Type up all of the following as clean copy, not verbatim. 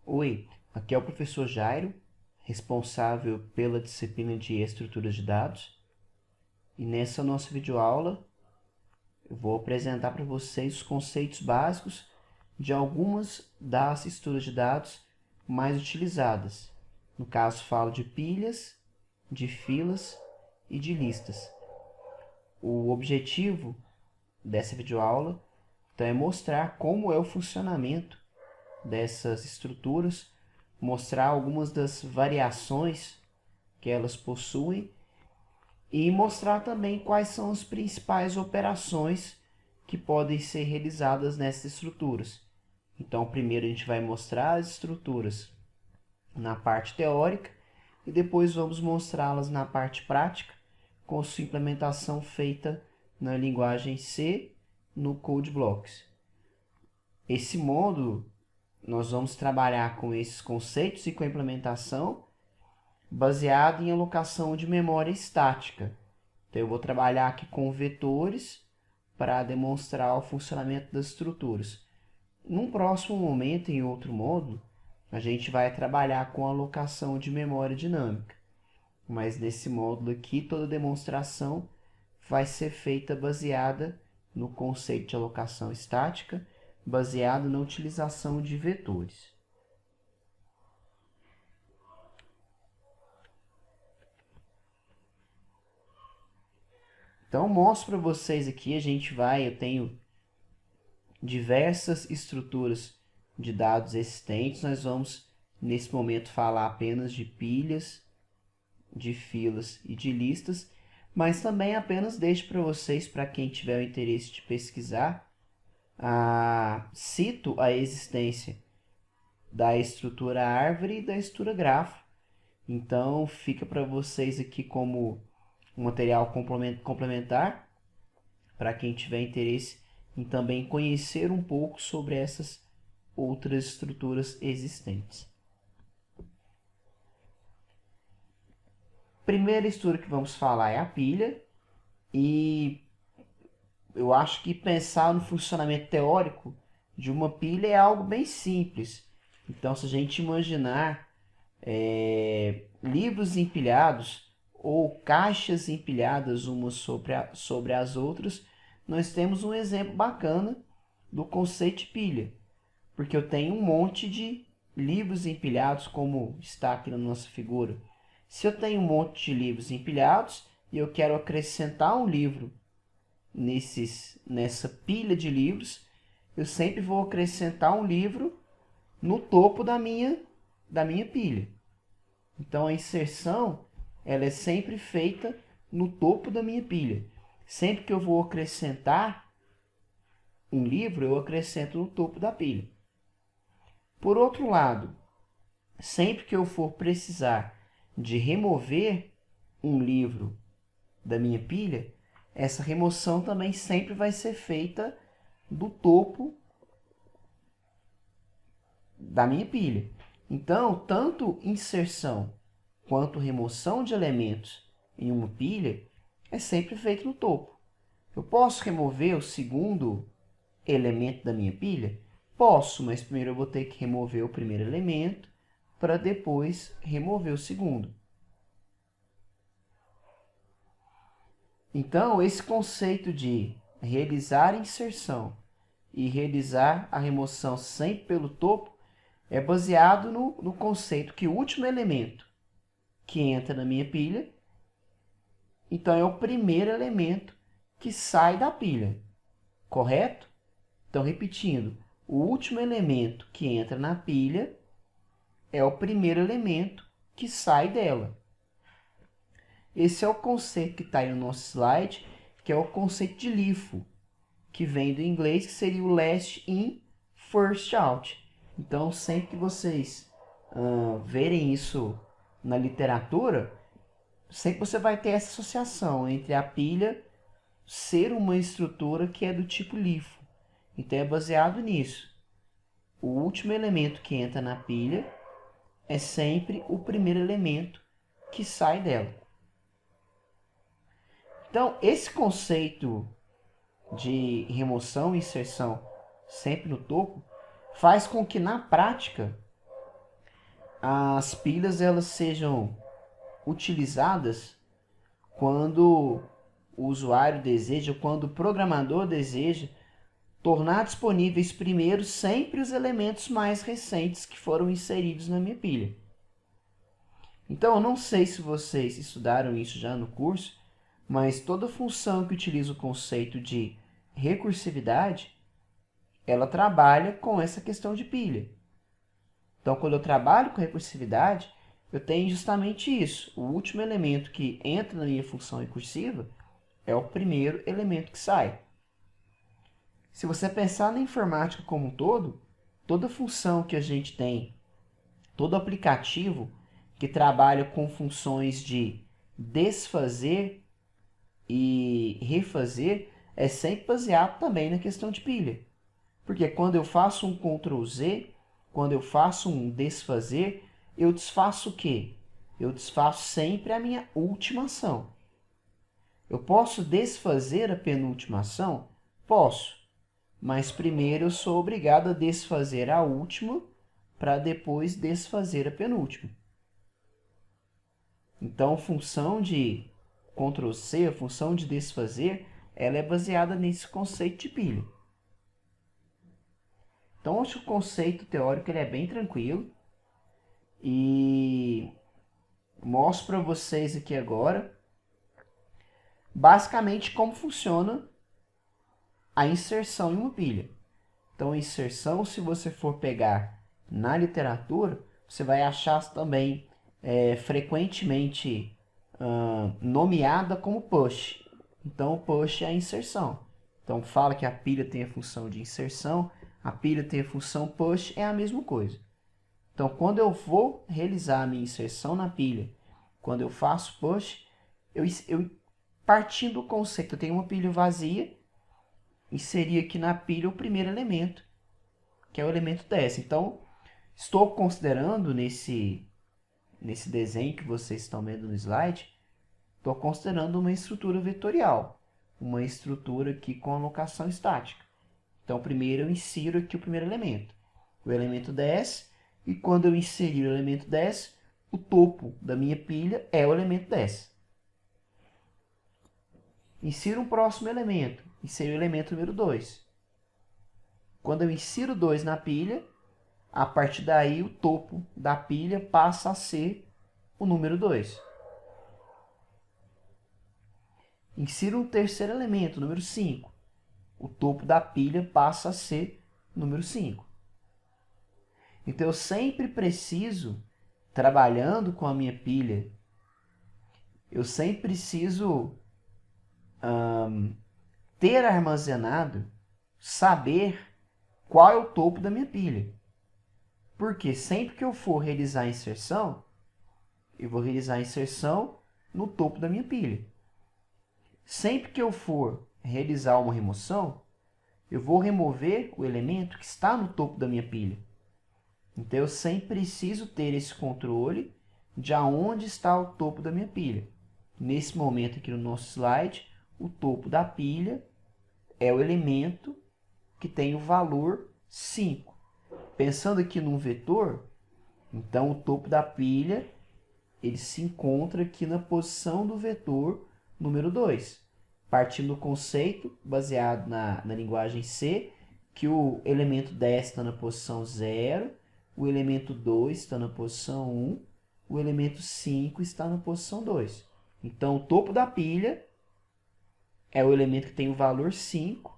Oi, aqui é o professor Jairo, responsável pela disciplina de estruturas de dados. E nessa nossa videoaula eu vou apresentar para vocês os conceitos básicos de algumas das estruturas de dados mais utilizadas. No caso, falo de pilhas, de filas e de listas. O objetivo dessa videoaula então, é mostrar como é o funcionamento dessas estruturas, mostrar algumas das variações que elas possuem e mostrar também quais são as principais operações que podem ser realizadas nessas estruturas. Então, primeiro a gente vai mostrar as estruturas na parte teórica e depois vamos mostrá-las na parte prática com sua implementação feita na linguagem C no CodeBlocks. Esse módulo nós vamos trabalhar com esses conceitos e com a implementação baseado em alocação de memória estática. Então, eu vou trabalhar aqui com vetores para demonstrar o funcionamento das estruturas. Num próximo momento, em outro módulo, a gente vai trabalhar com alocação de memória dinâmica. Mas nesse módulo aqui, toda demonstração vai ser feita baseada no conceito de alocação estática, baseado na utilização de vetores. Então, mostro para vocês aqui, eu tenho diversas estruturas de dados existentes. Nós vamos, nesse momento, falar apenas de pilhas, de filas e de listas, mas também apenas deixo para vocês, para quem tiver o interesse de pesquisar, cito a existência da estrutura árvore e da estrutura grafo. Então, fica para vocês aqui como um material complementar, para quem tiver interesse em também conhecer um pouco sobre essas outras estruturas existentes. Primeira estrutura que vamos falar é a pilha, e eu acho que pensar no funcionamento teórico de uma pilha é algo bem simples. Então, se a gente imaginar livros empilhados ou caixas empilhadas umas sobre as outras, nós temos um exemplo bacana do conceito de pilha. Porque eu tenho um monte de livros empilhados, como está aqui na nossa figura. Se eu tenho um monte de livros empilhados e eu quero acrescentar um livro nessa pilha de livros, eu sempre vou acrescentar um livro no topo da minha pilha. Então, a inserção ela é sempre feita no topo da minha pilha. Sempre que eu vou acrescentar um livro, eu acrescento no topo da pilha. Por outro lado, sempre que eu for precisar de remover um livro da minha pilha, essa remoção também sempre vai ser feita do topo da minha pilha. Então, tanto inserção quanto remoção de elementos em uma pilha é sempre feito no topo. Eu posso remover o segundo elemento da minha pilha? Posso, mas primeiro eu vou ter que remover o primeiro elemento para depois remover o segundo. Então, esse conceito de realizar a inserção e realizar a remoção sempre pelo topo é baseado no conceito que o último elemento que entra na minha pilha, então é o primeiro elemento que sai da pilha, correto? Então, repetindo, o último elemento que entra na pilha é o primeiro elemento que sai dela. Esse é o conceito que está aí no nosso slide, que é o conceito de LIFO, que vem do inglês, que seria o last in, first out. Então, sempre que vocês verem isso na literatura, sempre você vai ter essa associação entre a pilha ser uma estrutura que é do tipo LIFO. Então, é baseado nisso. O último elemento que entra na pilha é sempre o primeiro elemento que sai dela. Então, esse conceito de remoção e inserção sempre no topo faz com que, na prática, as pilhas elas sejam utilizadas quando o usuário deseja, quando o programador deseja tornar disponíveis primeiro sempre os elementos mais recentes que foram inseridos na minha pilha. Então, eu não sei se vocês estudaram isso já no curso, mas toda função que utiliza o conceito de recursividade, ela trabalha com essa questão de pilha. Então, quando eu trabalho com recursividade, eu tenho justamente isso. O último elemento que entra na minha função recursiva é o primeiro elemento que sai. Se você pensar na informática como um todo, toda função que a gente tem, todo aplicativo que trabalha com funções de desfazer e refazer é sempre baseado também na questão de pilha. Porque quando eu faço um Ctrl Z, quando eu faço um desfazer, eu desfaço o quê? Eu desfaço sempre a minha última ação. Eu posso desfazer a penúltima ação? Posso. Mas primeiro eu sou obrigado a desfazer a última para depois desfazer a penúltima. Então, a função de Ctrl C, a função de desfazer, ela é baseada nesse conceito de pilha. Então, acho que o conceito teórico ele é bem tranquilo. E mostro para vocês aqui agora, basicamente, como funciona a inserção em uma pilha. Então, a inserção, se você for pegar na literatura, você vai achar também frequentemente nomeada como push. Então, o push é a inserção. Então, fala que a pilha tem a função de inserção, a pilha tem a função push, é a mesma coisa. Então, quando eu vou realizar a minha inserção na pilha, quando eu faço push, eu partindo do conceito, eu tenho uma pilha vazia, inseri aqui na pilha o primeiro elemento, que é o elemento 10. Então, estou considerando nesse desenho que vocês estão vendo no slide, estou considerando uma estrutura vetorial, uma estrutura aqui com alocação estática. Então, primeiro eu insiro aqui o primeiro elemento, o elemento 10, e quando eu inserir o elemento 10, o topo da minha pilha é o elemento 10. Insiro um próximo elemento, insiro o elemento número 2. Quando eu insiro 2 na pilha, a partir daí o topo da pilha passa a ser o número 2. Insiro um terceiro elemento, número 5. O topo da pilha passa a ser o número 5. Então, eu sempre preciso, trabalhando com a minha pilha, eu sempre preciso ter armazenado, saber qual é o topo da minha pilha. Porque sempre que eu for realizar a inserção, eu vou realizar a inserção no topo da minha pilha. Sempre que eu for realizar uma remoção, eu vou remover o elemento que está no topo da minha pilha. Então, eu sempre preciso ter esse controle de aonde está o topo da minha pilha. Nesse momento aqui no nosso slide, o topo da pilha é o elemento que tem o valor 5. Pensando aqui num vetor, então o topo da pilha ele se encontra aqui na posição do vetor número 2. Partindo do conceito, baseado na linguagem C, que o elemento 10 está na posição 0, o elemento 2 está na posição 1, o elemento 5 está na posição 2. Então, o topo da pilha é o elemento que tem o valor 5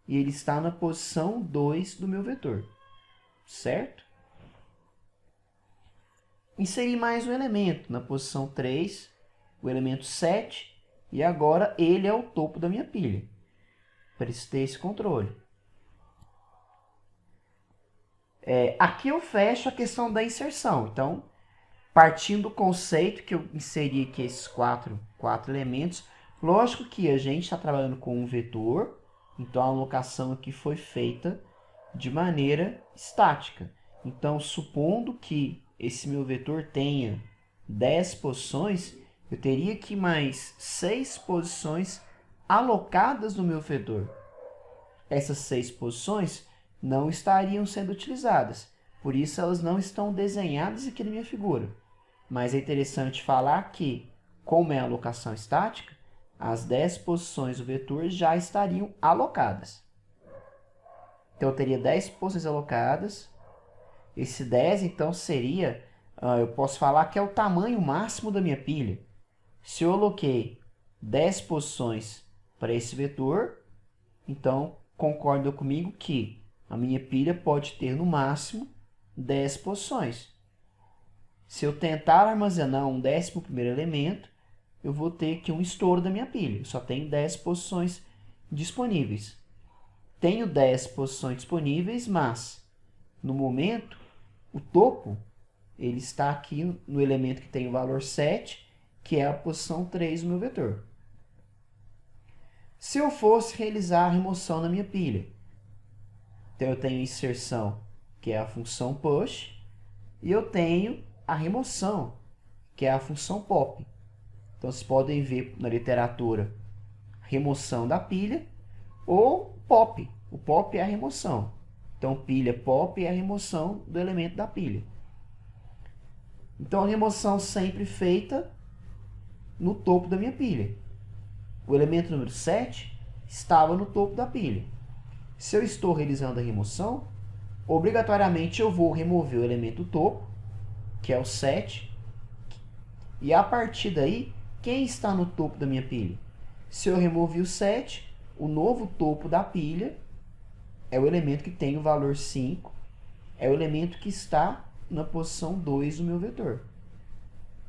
e ele está na posição 2 do meu vetor. Certo? Inseri mais um elemento na posição 3, o elemento 7, e agora ele é o topo da minha pilha. Preciso ter esse controle. Aqui eu fecho a questão da inserção. Então, partindo do conceito que eu inseri aqui esses quatro elementos, lógico que a gente está trabalhando com um vetor, então a alocação aqui foi feita de maneira estática. Então, supondo que esse meu vetor tenha 10 posições, eu teria aqui mais 6 posições alocadas no meu vetor. Essas 6 posições não estariam sendo utilizadas. Por isso elas não estão desenhadas aqui na minha figura. Mas é interessante falar que, como é a alocação estática, as 10 posições do vetor já estariam alocadas. Então eu teria 10 posições alocadas. Esse 10 então seria, eu posso falar que é o tamanho máximo da minha pilha. Se eu aloquei 10 posições para esse vetor, então concorda comigo que a minha pilha pode ter no máximo 10 posições. Se eu tentar armazenar um 11º elemento, eu vou ter aqui um estouro da minha pilha. Eu só tenho 10 posições disponíveis. Tenho 10 posições disponíveis, mas no momento o topo ele está aqui no elemento que tem o valor 7, que é a posição 3 do meu vetor. Se eu fosse realizar a remoção na minha pilha, então eu tenho a inserção, que é a função push, e eu tenho a remoção, que é a função pop. Então vocês podem ver na literatura remoção da pilha ou pop. O pop é a remoção. Então pilha pop é a remoção do elemento da pilha. Então a remoção sempre feita no topo da minha pilha. O elemento número 7 estava no topo da pilha. Se eu estou realizando a remoção, obrigatoriamente eu vou remover o elemento topo, que é o 7, e a partir daí, quem está no topo da minha pilha? Se eu removi o 7, o novo topo da pilha é o elemento que tem o valor 5, é o elemento que está na posição 2 do meu vetor.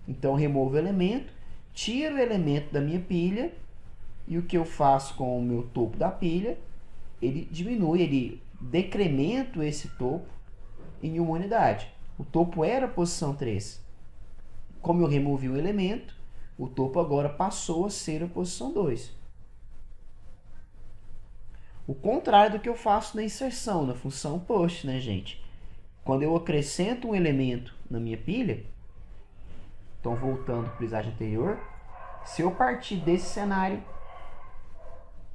Então, eu removo o elemento, tiro o elemento da minha pilha, e o que eu faço com o meu topo da pilha? Ele diminui, ele decrementa esse topo em uma unidade. O topo era a posição 3. Como eu removi o elemento, o topo agora passou a ser a posição 2. O contrário do que eu faço na inserção, na função push, né, gente? Quando eu acrescento um elemento na minha pilha, então voltando para o slide anterior, se eu partir desse cenário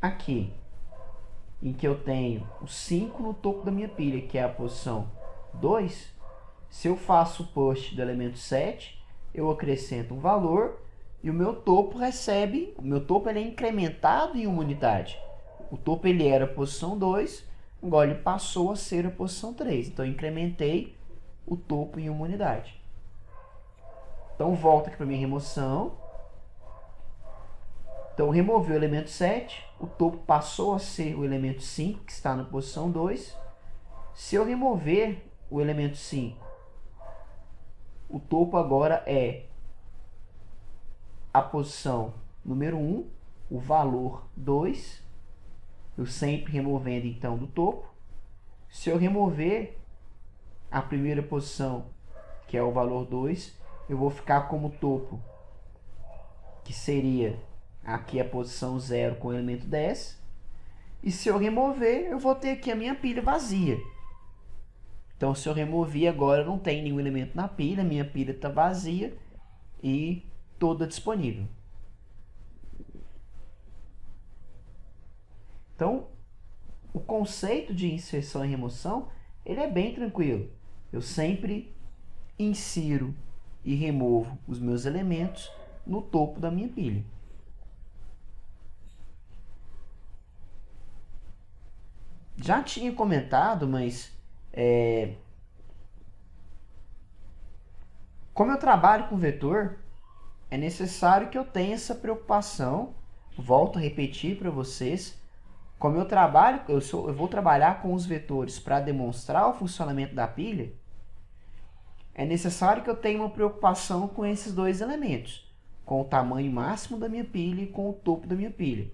aqui, em que eu tenho o 5 no topo da minha pilha, que é a posição 2, se eu faço o push do elemento 7, eu acrescento um valor e o meu topo recebe, o meu topo ele é incrementado em uma unidade. O topo ele era a posição 2, agora ele passou a ser a posição 3. Então eu incrementei o topo em uma unidade. Então volta aqui para minha remoção. Então, removi o elemento 7, o topo passou a ser o elemento 5, que está na posição 2. Se eu remover o elemento 5, o topo agora é a posição número 1, o valor 2. Eu sempre removendo, então, do topo. Se eu remover a primeira posição, que é o valor 2, eu vou ficar como topo, que seria aqui a posição 0 com o elemento 10. E se eu remover, eu vou ter aqui a minha pilha vazia. Então, se eu remover agora, não tem nenhum elemento na pilha, minha pilha está vazia e toda disponível. Então, o conceito de inserção e remoção, ele é bem tranquilo. Eu sempre insiro e removo os meus elementos no topo da minha pilha. Já tinha comentado, mas como eu trabalho com vetor, é necessário que eu tenha essa preocupação. Volto a repetir para vocês. Como eu trabalho, eu vou trabalhar com os vetores para demonstrar o funcionamento da pilha, é necessário que eu tenha uma preocupação com esses dois elementos, com o tamanho máximo da minha pilha e com o topo da minha pilha.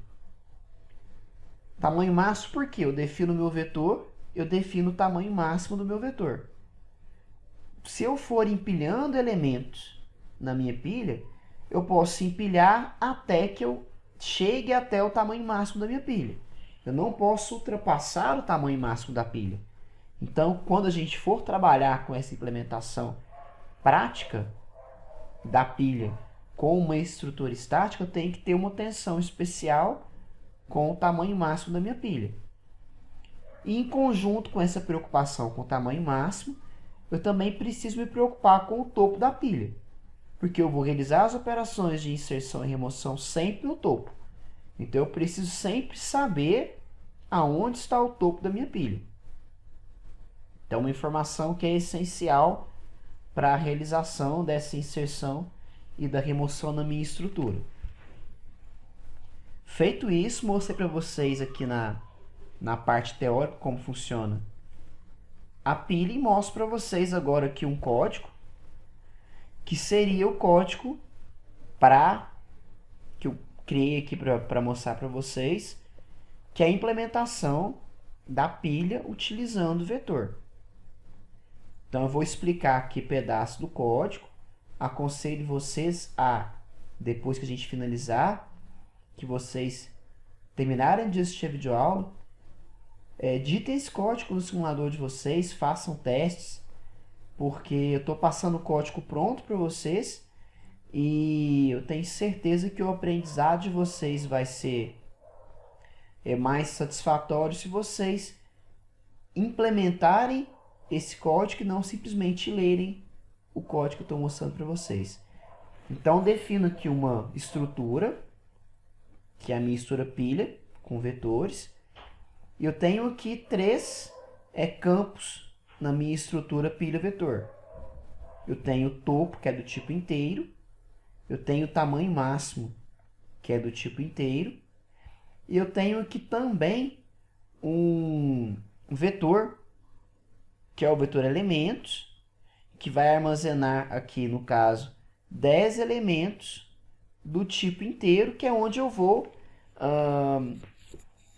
Tamanho máximo porque eu defino o meu vetor, eu defino o tamanho máximo do meu vetor. Se eu for empilhando elementos na minha pilha, eu posso empilhar até que eu chegue até o tamanho máximo da minha pilha. Eu não posso ultrapassar o tamanho máximo da pilha. Então, quando a gente for trabalhar com essa implementação prática da pilha com uma estrutura estática, eu tenho que ter uma atenção especial com o tamanho máximo da minha pilha. E em conjunto com essa preocupação com o tamanho máximo, eu também preciso me preocupar com o topo da pilha, porque eu vou realizar as operações de inserção e remoção sempre no topo. Então eu preciso sempre saber aonde está o topo da minha pilha. Então uma informação que é essencial para a realização dessa inserção e da remoção na minha estrutura. Feito isso, mostrei para vocês aqui na parte teórica como funciona a pilha e mostro para vocês agora aqui um código que seria o código que eu criei aqui para mostrar para vocês, que é a implementação da pilha utilizando o vetor. Então eu vou explicar aqui pedaço do código. Aconselho vocês a, depois que a gente finalizar, que vocês terminarem de assistir a videoaula, digitem esse código no simulador de vocês, façam testes, porque eu estou passando o código pronto para vocês e eu tenho certeza que o aprendizado de vocês vai ser mais satisfatório se vocês implementarem esse código e não simplesmente lerem o código que eu estou mostrando para vocês. Então defino aqui uma estrutura, que é a minha estrutura pilha, com vetores. E eu tenho aqui 3 campos na minha estrutura pilha-vetor. Eu tenho o topo, que é do tipo inteiro. Eu tenho o tamanho máximo, que é do tipo inteiro. E eu tenho aqui também um vetor, que é o vetor elementos, que vai armazenar aqui, no caso, 10 elementos do tipo inteiro, que é onde eu vou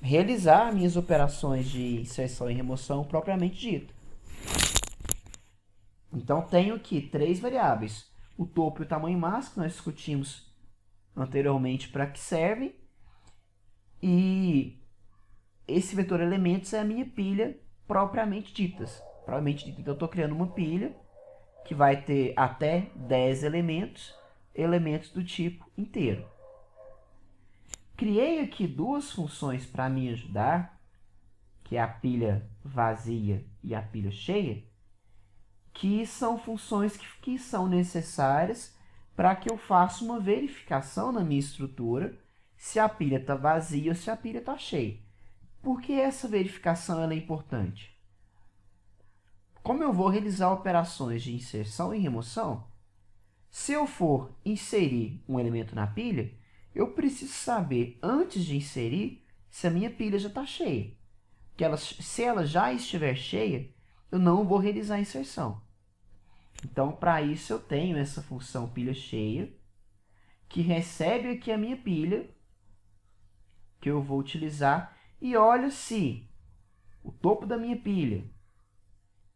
realizar minhas operações de inserção e remoção propriamente dita. Então, tenho aqui 3 variáveis. O topo e o tamanho máximo, que nós discutimos anteriormente para que servem. E esse vetor elementos é a minha pilha propriamente dita. Então, eu estou criando uma pilha que vai ter até 10 elementos do tipo inteiro. Criei aqui 2 funções para me ajudar, que é a pilha vazia e a pilha cheia, que são funções que são necessárias para que eu faça uma verificação na minha estrutura se a pilha está vazia ou se a pilha está cheia. Por que essa verificação ela é importante? Como eu vou realizar operações de inserção e remoção, se eu for inserir um elemento na pilha, eu preciso saber, antes de inserir, se a minha pilha já está cheia. Porque se ela já estiver cheia, eu não vou realizar a inserção. Então, para isso, eu tenho essa função pilha cheia, que recebe aqui a minha pilha, que eu vou utilizar, e olha se o topo da minha pilha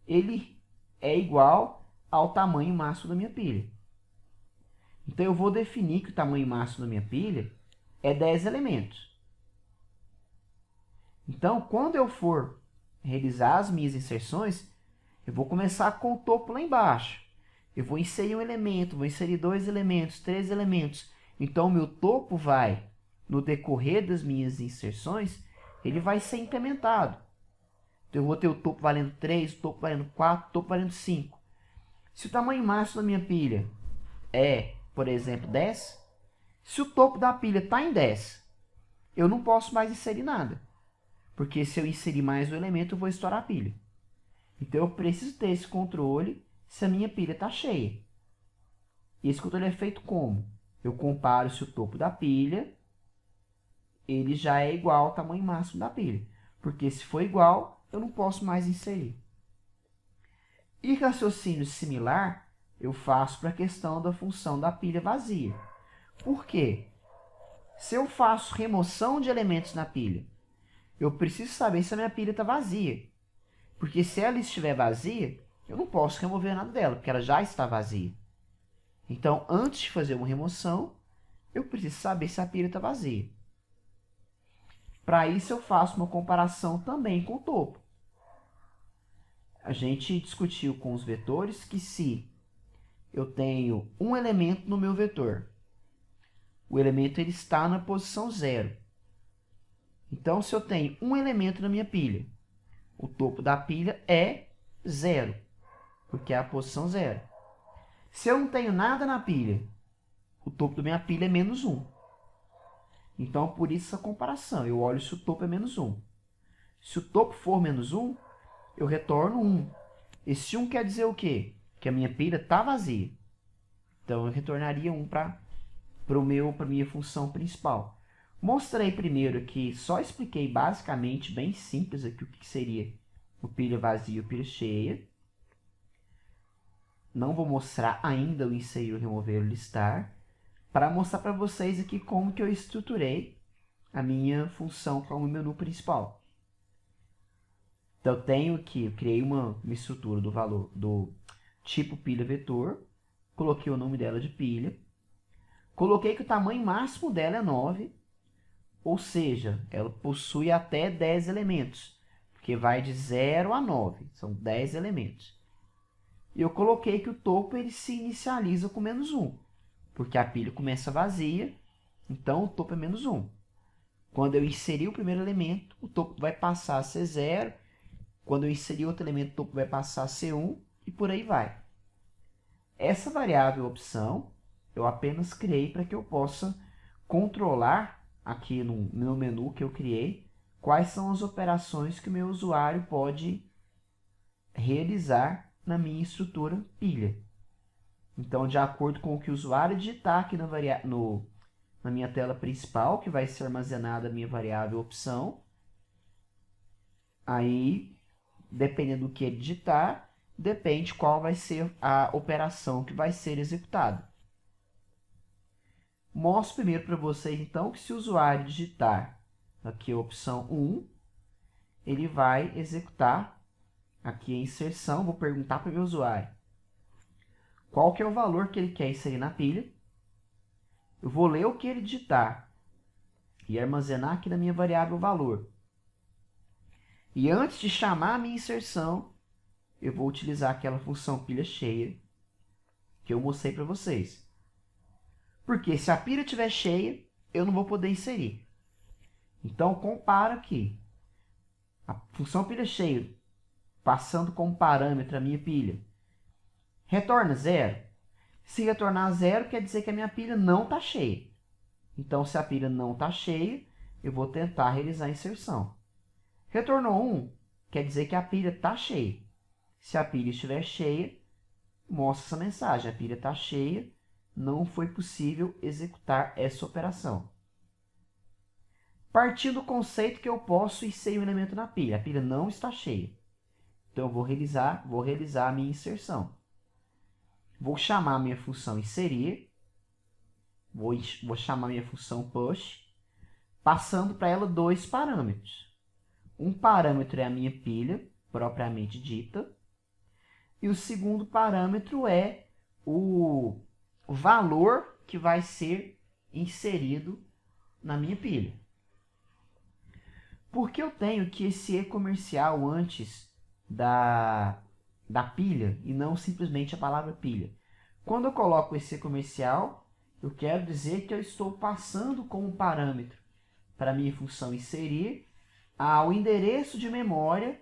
ele é igual ao tamanho máximo da minha pilha. Então, eu vou definir que o tamanho máximo da minha pilha é 10 elementos. Então, quando eu for realizar as minhas inserções, eu vou começar com o topo lá embaixo. Eu vou inserir um elemento, vou inserir 2 elementos, 3 elementos. Então, o meu topo vai, no decorrer das minhas inserções, ele vai ser incrementado. Então, eu vou ter o topo valendo 3, o topo valendo 4, o topo valendo 5. Se o tamanho máximo da minha pilha é, por exemplo, 10, se o topo da pilha está em 10, eu não posso mais inserir nada. Porque se eu inserir mais um elemento, eu vou estourar a pilha. Então, eu preciso ter esse controle se a minha pilha está cheia. E esse controle é feito como? Eu comparo se o topo da pilha ele já é igual ao tamanho máximo da pilha. Porque se for igual, eu não posso mais inserir. E raciocínio similar eu faço para a questão da função da pilha vazia. Por quê? Se eu faço remoção de elementos na pilha, eu preciso saber se a minha pilha está vazia. Porque se ela estiver vazia, eu não posso remover nada dela, porque ela já está vazia. Então, antes de fazer uma remoção, eu preciso saber se a pilha está vazia. Para isso, eu faço uma comparação também com o topo. A gente discutiu com os vetores que se eu tenho um elemento no meu vetor, o elemento ele está na posição 0. Então, se eu tenho um elemento na minha pilha, o topo da pilha é 0. porque é a posição 0. Se eu não tenho nada na pilha, o topo da minha pilha é menos 1. Então, por isso essa comparação. Eu olho se o topo é menos 1. Se o topo for menos 1, eu retorno 1. Esse 1 quer dizer o quê? Que a minha pilha está vazia. Então, eu retornaria 1 para a minha função principal. Mostrei primeiro aqui, só expliquei basicamente, bem simples aqui, o que seria o pilha vazia e o pilha cheia. Não vou mostrar ainda o inserir, o remover, o listar, para mostrar para vocês aqui como que eu estruturei a minha função como menu principal. Então, eu tenho aqui, eu criei uma estrutura do valor do tipo pilha vetor, coloquei o nome dela de pilha, coloquei que o tamanho máximo dela é 9, ou seja, ela possui até 10 elementos, porque vai de 0 a 9, são 10 elementos. E eu coloquei que o topo ele se inicializa com menos 1, porque a pilha começa vazia, então o topo é menos 1. Quando eu inserir o primeiro elemento, o topo vai passar a ser 0. Quando eu inserir outro elemento, o topo vai passar a ser 1 e por aí vai. Essa variável opção eu apenas criei para que eu possa controlar aqui no meu menu que eu criei quais são as operações que o meu usuário pode realizar na minha estrutura pilha. Então, de acordo com o que o usuário digitar aqui na minha tela principal, que vai ser armazenada a minha variável opção, aí, dependendo do que ele digitar, depende qual vai ser a operação que vai ser executada. Mostro primeiro para vocês, então, que se o usuário digitar aqui a opção 1, ele vai executar aqui a inserção. Vou perguntar para o meu usuário qual que é o valor que ele quer inserir na pilha. Eu vou ler o que ele digitar e armazenar aqui na minha variável valor. E antes de chamar a minha inserção, eu vou utilizar aquela função pilha cheia que eu mostrei para vocês. Porque se a pilha estiver cheia, eu não vou poder inserir. Então, compara aqui. A função pilha cheia, passando como parâmetro a minha pilha, retorna 0. Se retornar 0, quer dizer que a minha pilha não está cheia. Então, se a pilha não está cheia, eu vou tentar realizar a inserção. Retornou 1, quer dizer que a pilha está cheia. Se a pilha estiver cheia, mostra essa mensagem. A pilha está cheia, não foi possível executar essa operação. Partindo do conceito que eu posso inserir um elemento na pilha. A pilha não está cheia. Então, eu vou realizar a minha inserção. Vou chamar a minha função inserir. Vou chamar a minha função push, passando para ela 2 parâmetros. Um parâmetro é a minha pilha, propriamente dita. E o segundo parâmetro é o valor que vai ser inserido na minha pilha. Por que eu tenho que esse e-comercial antes da pilha e não simplesmente a palavra pilha? Quando eu coloco esse e-comercial, eu quero dizer que eu estou passando como parâmetro para a minha função inserir ao endereço de memória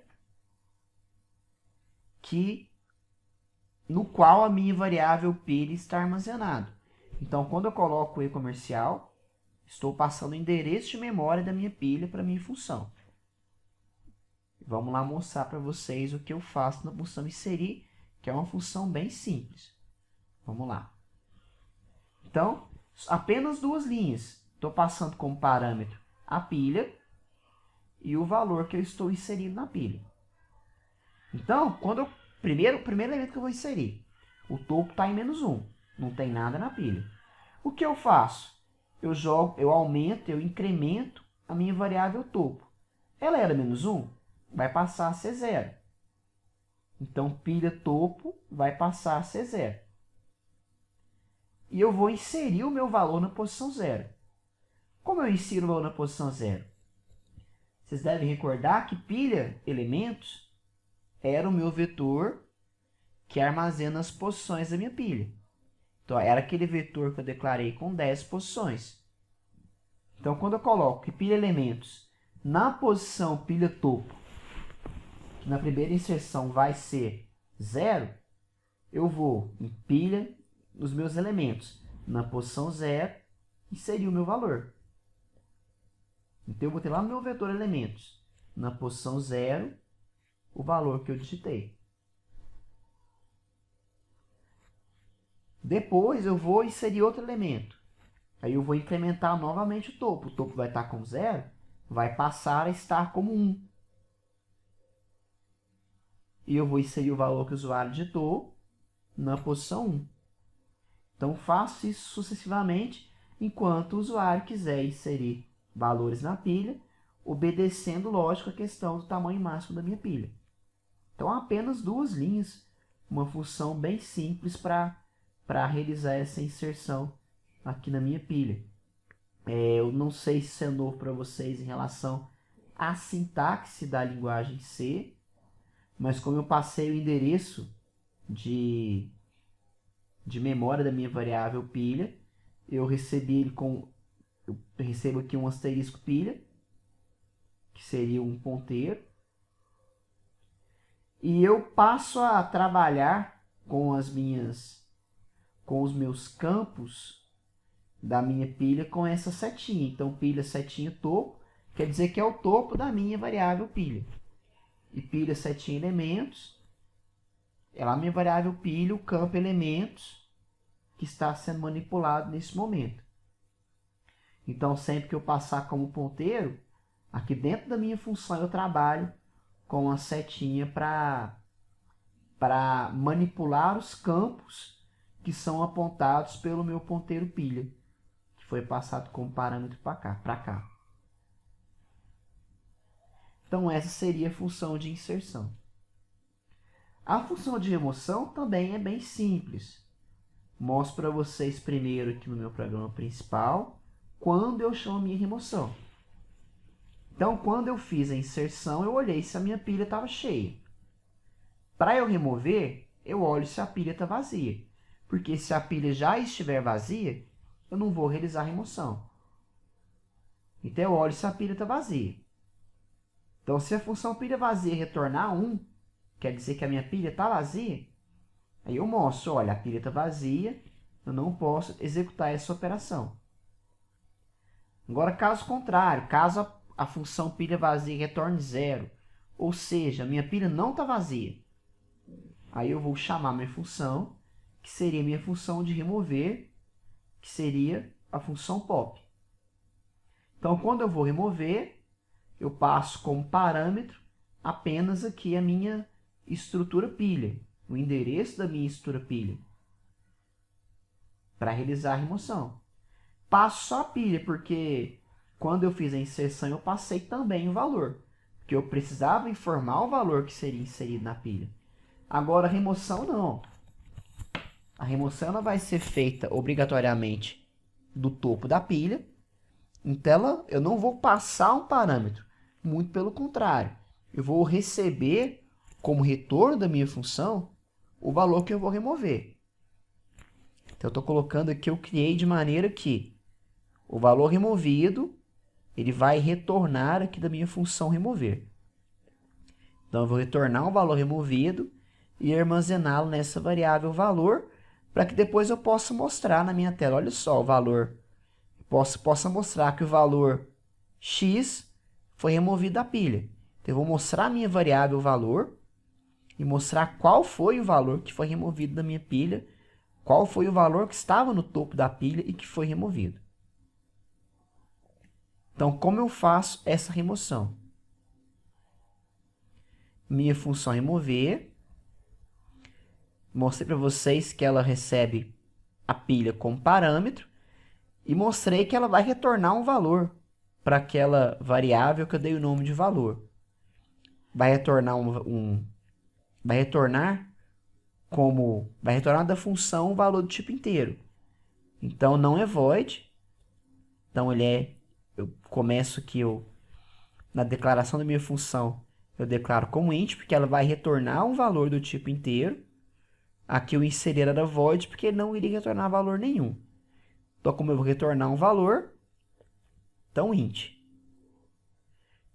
no qual a minha variável pilha está armazenada. Então, quando eu coloco o e-comercial, estou passando o endereço de memória da minha pilha para a minha função. Vamos lá mostrar para vocês o que eu faço na função inserir, que é uma função bem simples. Vamos lá. Então, apenas 2 linhas. Estou passando como parâmetro a pilha e o valor que eu estou inserindo na pilha. Então, primeiro elemento que eu vou inserir, o topo está em menos 1, não tem nada na pilha. O que eu faço? Eu aumento, eu incremento a minha variável topo. Ela era menos 1, vai passar a ser 0. Então, pilha topo vai passar a ser 0. E eu vou inserir o meu valor na posição 0. Como eu insiro o valor na posição 0? Vocês devem recordar que pilha elementos era o meu vetor que armazena as posições da minha pilha. Então, era aquele vetor que eu declarei com 10 posições. Então, quando eu coloco que pilha elementos na posição pilha topo, que na primeira inserção vai ser 0, eu vou em pilha nos meus elementos, na posição 0, e seria o meu valor. Então, eu botei lá no meu vetor elementos, na posição 0, o valor que eu digitei. Depois, eu vou inserir outro elemento. Aí, eu vou incrementar novamente o topo. O topo vai estar com 0, vai passar a estar como 1. E eu vou inserir o valor que o usuário digitou na posição 1. Então, faço isso sucessivamente, enquanto o usuário quiser inserir valores na pilha, obedecendo, lógico, a questão do tamanho máximo da minha pilha. Então, apenas 2 linhas, uma função bem simples para realizar essa inserção aqui na minha pilha. Eu não sei se isso é novo para vocês em relação à sintaxe da linguagem C, mas como eu passei o endereço de memória da minha variável pilha, eu recebo aqui um asterisco pilha, que seria um ponteiro, e eu passo a trabalhar com os meus campos da minha pilha com essa setinha. Então, pilha setinha topo, quer dizer que é o topo da minha variável pilha. E pilha setinha elementos, é lá a minha variável pilha, o campo elementos, que está sendo manipulado nesse momento. Então, sempre que eu passar como ponteiro, aqui dentro da minha função eu trabalho com a setinha para manipular os campos que são apontados pelo meu ponteiro pilha, que foi passado como parâmetro para cá. Então, essa seria a função de inserção. A função de remoção também é bem simples. Mostro para vocês primeiro aqui no meu programa principal, quando eu chamo a minha remoção. Então, quando eu fiz a inserção, eu olhei se a minha pilha estava cheia. Para eu remover, eu olho se a pilha está vazia. Porque se a pilha já estiver vazia, eu não vou realizar a remoção. Então, eu olho se a pilha está vazia. Então, se a função pilha vazia retornar 1, quer dizer que a minha pilha está vazia, aí eu mostro, olha, a pilha está vazia, eu não posso executar essa operação. Agora, caso contrário, caso a função pilha vazia retorne 0, ou seja, a minha pilha não está vazia, aí eu vou chamar minha função, que seria minha função de remover, que seria a função pop. Então, quando eu vou remover, eu passo como parâmetro apenas aqui a minha estrutura pilha, o endereço da minha estrutura pilha, para realizar a remoção. Passo só a pilha, porque quando eu fiz a inserção, eu passei também o valor, porque eu precisava informar o valor que seria inserido na pilha. Agora, a remoção não. A remoção ela vai ser feita obrigatoriamente do topo da pilha, então eu não vou passar um parâmetro, muito pelo contrário. Eu vou receber como retorno da minha função o valor que eu vou remover. Então, eu estou colocando aqui, eu criei de maneira que o valor removido ele vai retornar aqui da minha função remover. Então, eu vou retornar um valor removido e armazená-lo nessa variável valor, para que depois eu possa mostrar na minha tela. Olha só o valor. Possa mostrar que o valor x foi removido da pilha. Então, eu vou mostrar a minha variável valor e mostrar qual foi o valor que foi removido da minha pilha, qual foi o valor que estava no topo da pilha e que foi removido. Então, como eu faço essa remoção? Minha função remover. Mostrei para vocês que ela recebe a pilha como parâmetro e mostrei que ela vai retornar um valor para aquela variável que eu dei o nome de valor. Vai retornar vai retornar da função um valor do tipo inteiro. Então, não é void. Então, eu começo aqui, na declaração da minha função, eu declaro como int, porque ela vai retornar um valor do tipo inteiro. Aqui o inserir era void, porque ele não iria retornar valor nenhum. Então, como eu vou retornar um valor, então int.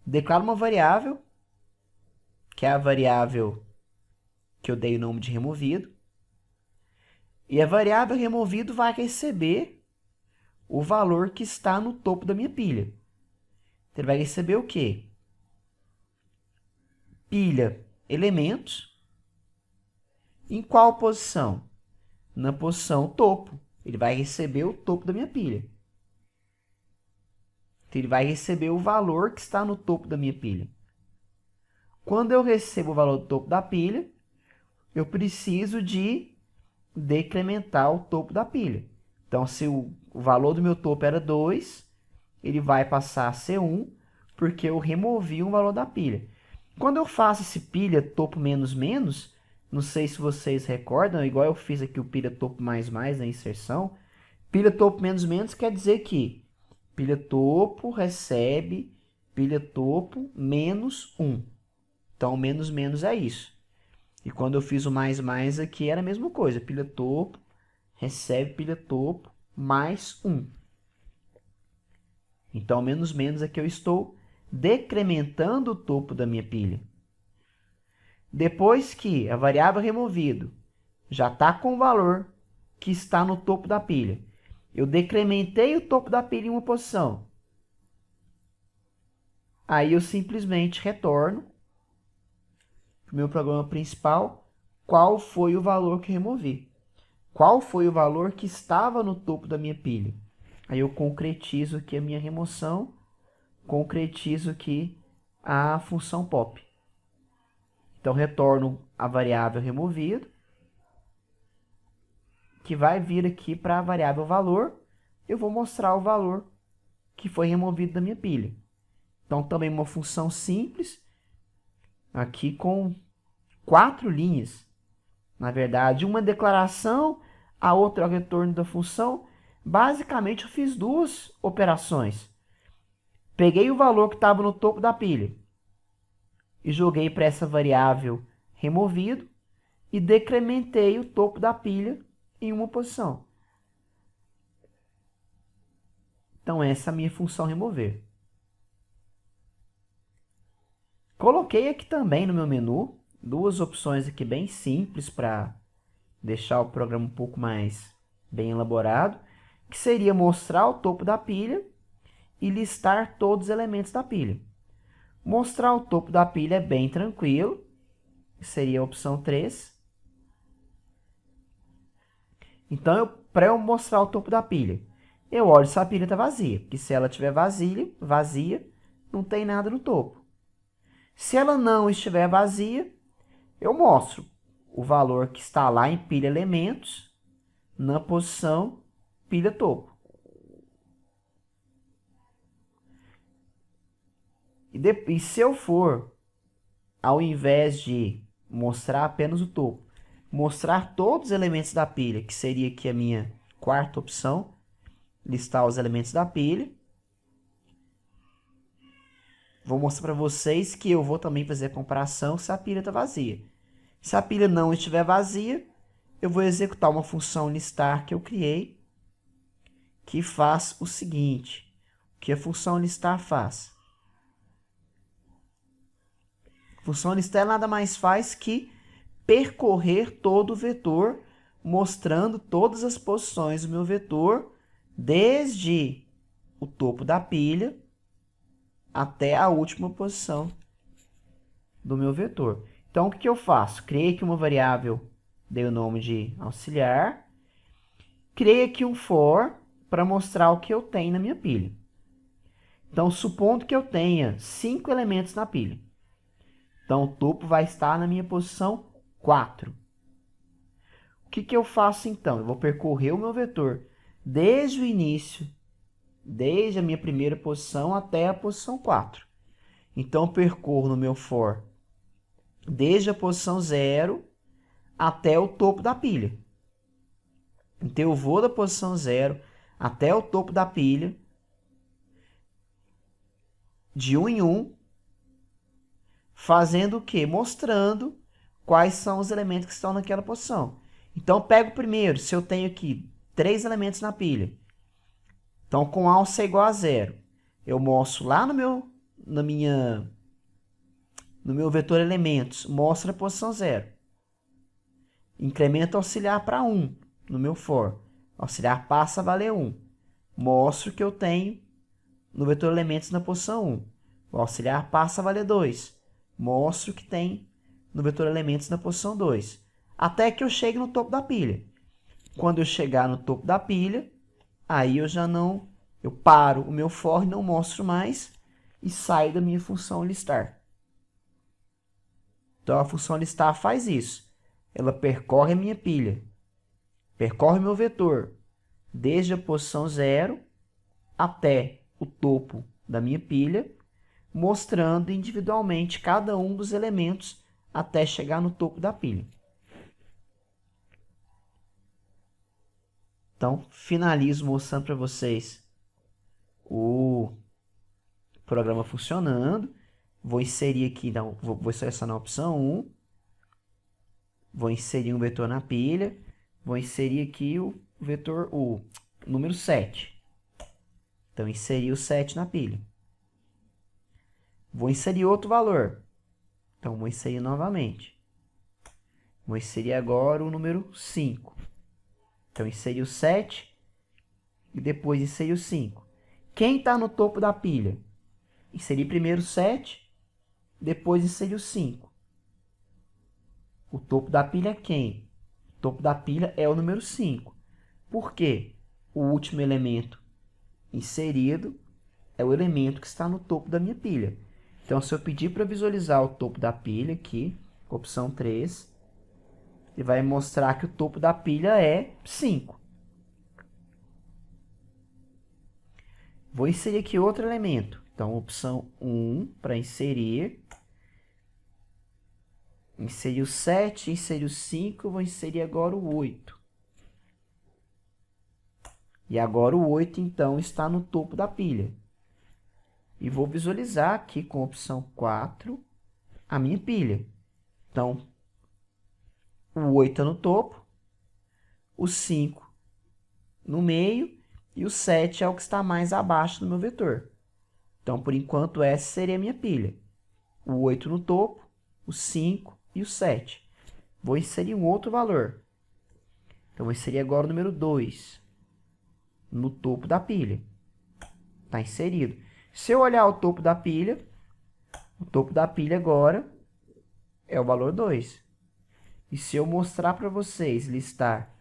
Declaro uma variável, que é a variável que eu dei o nome de removido. E a variável removido vai receber o valor que está no topo da minha pilha. Então, ele vai receber o quê? Pilha elementos. Em qual posição? Na posição topo. Ele vai receber o topo da minha pilha. Então, ele vai receber o valor que está no topo da minha pilha. Quando eu recebo o valor do topo da pilha, eu preciso de decrementar o topo da pilha. Então, se o valor do meu topo era 2, ele vai passar a ser 1, porque eu removi um valor da pilha. Quando eu faço esse pilha topo menos menos, não sei se vocês recordam, igual eu fiz aqui o pilha topo mais mais na inserção, pilha topo menos menos quer dizer que pilha topo recebe pilha topo menos 1. Então, menos menos é isso. E quando eu fiz o mais mais aqui, era a mesma coisa. Pilha topo recebe pilha topo mais 1. Então, menos menos é que eu estou decrementando o topo da minha pilha. Depois que a variável removido já está com o valor que está no topo da pilha, eu decrementei o topo da pilha em uma posição. Aí eu simplesmente retorno para o meu programa principal qual foi o valor que removi. Qual foi o valor que estava no topo da minha pilha. Aí eu concretizo aqui a minha remoção, concretizo aqui a função pop. Então, retorno a variável removido, que vai vir aqui para a variável valor. Eu vou mostrar o valor que foi removido da minha pilha. Então, também uma função simples, aqui com 4 linhas. Na verdade, uma declaração, a outra é o retorno da função. Basicamente, eu fiz 2 operações. Peguei o valor que estava no topo da pilha e joguei para essa variável removido e decrementei o topo da pilha em uma posição. Então, essa é a minha função remover. Coloquei aqui também no meu menu 2 opções aqui bem simples para deixar o programa um pouco mais bem elaborado, que seria mostrar o topo da pilha e listar todos os elementos da pilha. Mostrar o topo da pilha é bem tranquilo, seria a opção 3. Então, para eu mostrar o topo da pilha, eu olho se a pilha está vazia, porque se ela estiver vazia, não tem nada no topo. Se ela não estiver vazia, eu mostro o valor que está lá em pilha elementos, na posição pilha topo. E se eu for, ao invés de mostrar apenas o topo, mostrar todos os elementos da pilha, que seria aqui a minha quarta opção, listar os elementos da pilha. Vou mostrar para vocês que eu vou também fazer a comparação se a pilha está vazia. Se a pilha não estiver vazia, eu vou executar uma função listar que eu criei, que faz o seguinte. O que a função listar faz? A função listar nada mais faz que percorrer todo o vetor, mostrando todas as posições do meu vetor, desde o topo da pilha até a última posição do meu vetor. Então, o que eu faço? Criei aqui uma variável, dei o nome de auxiliar. Criei aqui um for para mostrar o que eu tenho na minha pilha. Então, supondo que eu tenha 5 elementos na pilha. Então, o topo vai estar na minha posição 4. O que eu faço então? Eu vou percorrer o meu vetor desde o início, desde a minha primeira posição até a posição 4. Então, eu percorro no meu for desde a posição 0 até o topo da pilha. Então, eu vou da posição 0 até o topo da pilha, de 1 em 1, fazendo o quê? Mostrando quais são os elementos que estão naquela posição. Então, eu pego primeiro, se eu tenho aqui 3 elementos na pilha. Então, com alça é igual a 0. Eu mostro lá no meu vetor elementos, mostra a posição 0. Incremento auxiliar para 1. no meu for. O auxiliar passa a valer 1. Mostro que eu tenho no vetor elementos na posição 1. O auxiliar passa a valer 2. Mostro que tem no vetor elementos na posição 2. Até que eu chegue no topo da pilha. Quando eu chegar no topo da pilha, aí eu paro o meu for e não mostro mais e saio da minha função listar. Então a função listar faz isso. Ela percorre a minha pilha, percorre meu vetor desde a posição 0 até o topo da minha pilha, mostrando individualmente cada um dos elementos até chegar no topo da pilha. Então, finalizo mostrando para vocês o programa funcionando. Vou inserir aqui, então, vou selecionar a opção 1. Vou inserir um vetor na pilha. Vou inserir aqui o vetor, o número 7. Então, inseri o 7 na pilha. Vou inserir outro valor. Então, vou inserir novamente. Vou inserir agora o número 5. Então, inseri o 7 e depois inseri o 5. Quem está no topo da pilha? Inseri primeiro o 7, depois inseri o 5. O topo da pilha é quem? O topo da pilha é o número 5. Por quê? O último elemento inserido é o elemento que está no topo da minha pilha. Então, se eu pedir para visualizar o topo da pilha aqui, opção 3, ele vai mostrar que o topo da pilha é 5. Vou inserir aqui outro elemento. Então, opção 1 para inserir. Inseri o 7, inseri o 5, vou inserir agora o 8. E agora o 8, então, está no topo da pilha. E vou visualizar aqui com a opção 4 a minha pilha. Então, o 8 no topo, o 5 no meio e o 7 é o que está mais abaixo do meu vetor. Então, por enquanto, essa seria a minha pilha. O 8 no topo, o 5 e o 7. Vou inserir um outro valor. Então, vou inserir agora o número 2 no topo da pilha. Está inserido. Se eu olhar o topo da pilha agora é o valor 2. E se eu mostrar para vocês listar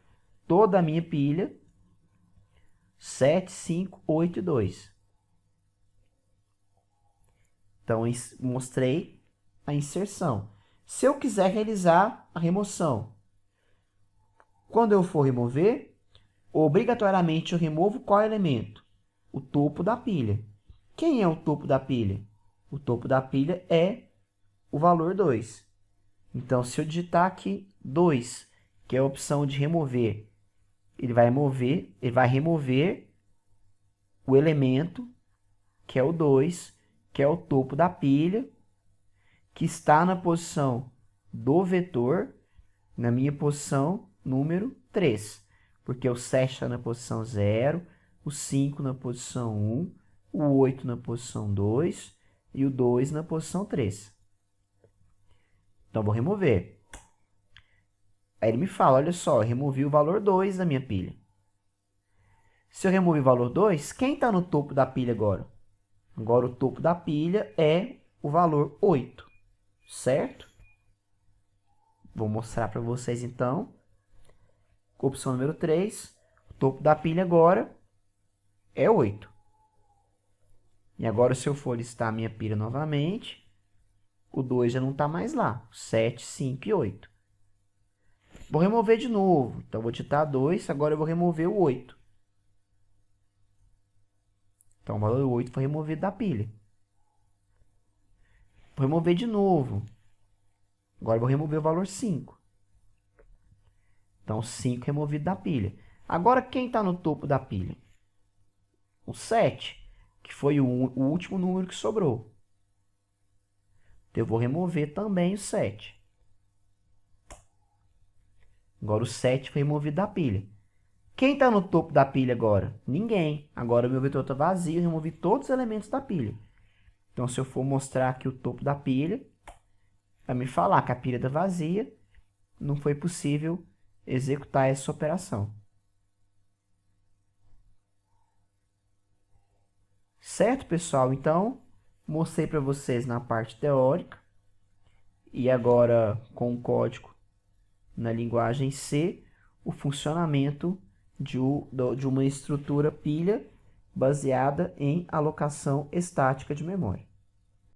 toda a minha pilha, 7, 5, 8 e 2. Então, mostrei a inserção. Se eu quiser realizar a remoção, quando eu for remover, obrigatoriamente eu removo qual elemento? O topo da pilha. Quem é o topo da pilha? O topo da pilha é o valor 2. Então, se eu digitar aqui 2, que é a opção de remover, ele vai remover o elemento, que é o 2, que é o topo da pilha, que está na posição do vetor, na minha posição número 3. Porque o 7 está na posição 0, o 5 na posição 1, o 8 na posição 2 e o 2 na posição 3. Então, vou remover. Aí ele me fala, olha só, eu removi o valor 2 da minha pilha. Se eu remover o valor 2, quem está no topo da pilha agora? Agora o topo da pilha é o valor 8, certo? Vou mostrar para vocês então. Opção número 3, o topo da pilha agora é 8. E agora, se eu for listar a minha pilha novamente, o 2 já não está mais lá. 7, 5 e 8. Vou remover de novo. Então, vou digitar 2, agora eu vou remover o 8. Então, o valor 8 foi removido da pilha. Vou remover de novo. Agora eu vou remover o valor 5. Então, 5 removido da pilha. Agora, quem está no topo da pilha? O 7, que foi o último número que sobrou. Então, eu vou remover também o 7. Agora, o 7 foi removido da pilha. Quem está no topo da pilha agora? Ninguém. Agora, o meu vetor está vazio, eu removi todos os elementos da pilha. Então, se eu for mostrar aqui o topo da pilha, vai me falar que a pilha está vazia, não foi possível executar essa operação. Certo, pessoal? Então, mostrei para vocês na parte teórica e agora com o código na linguagem C, o funcionamento de uma estrutura pilha baseada em alocação estática de memória.